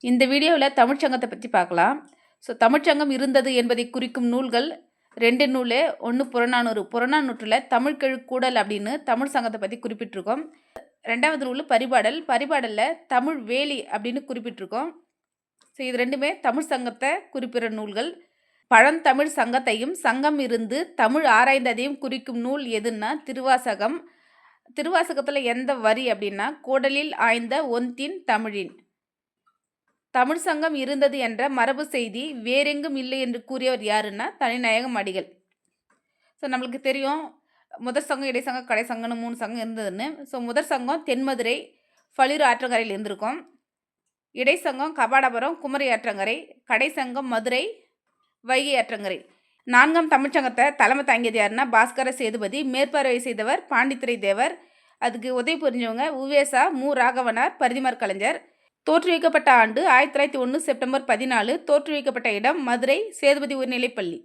இந்த வீடியோவில் தமிழ்ச்சங்கத்தை பற்றி பார்க்கலாம். தமிழ்ச்சங்கம் இருந்தது என்பதை குறிக்கும் நூல்கள் 2 நூல். ஒன்று புறநானூறு. புறநானூற்றில் தமிழ்கெழுக்கூடல் அப்படின்னு தமிழ் சங்கத்தை பற்றி குறிப்பிட்டிருக்கோம். 2வது நூல் பரிபாடல். பரிபாடலில் தமிழ் வேலி அப்படின்னு குறிப்பிட்டிருக்கோம். இது ரெண்டுமே தமிழ் சங்கத்தை குறிப்பிடுற நூல்கள். பழந்தமிழ் சங்கத்தையும் சங்கம் இருந்து தமிழ் ஆராய்ந்ததையும் குறிக்கும் நூல் எதுன்னா திருவாசகம். திருவாசகத்தில் எந்த வரி அப்படின்னா கூடலில் ஆய்ந்த ஒன்றின் தமிழின். தமிழ் சங்கம் இருந்தது என்ற மரபு செய்தி வேறெங்கும் இல்லை என்று கூறியவர் யாருன்னா தனிநாயகம் அடிகள். நம்மளுக்கு தெரியும் முதற் சங்கம், இடைச்சங்கம், கடை சங்கம்னு 3 சங்கம் இருந்ததுன்னு. முதற் சங்கம் தென்மதுரை பளிர் ஆற்றங்கரையில் இருந்திருக்கும். இடைச்சங்கம் கபாடபுரம் குமரி ஆற்றங்கரை. கடை சங்கம் மதுரை வைகை ஆற்றங்கரை. 4ஆம் தமிழ்ச்சங்கத்தை தலைமை தாங்கியது யாருன்னா பாஸ்கர சேதுபதி. மேற்பார்வை செய்தவர் பாண்டித்துரை தேவர். அதுக்கு உதவி புரிஞ்சவங்க உவேசா, மு ராகவனார், பரிதிமார் கலைஞர். தோற்றுவிக்கப்பட்ட ஆண்டு 1901 செப்டம்பர் 14. தோற்றுவிக்கப்பட்ட இடம் மதுரை சேதுபதி உயர்நிலைப்பள்ளி.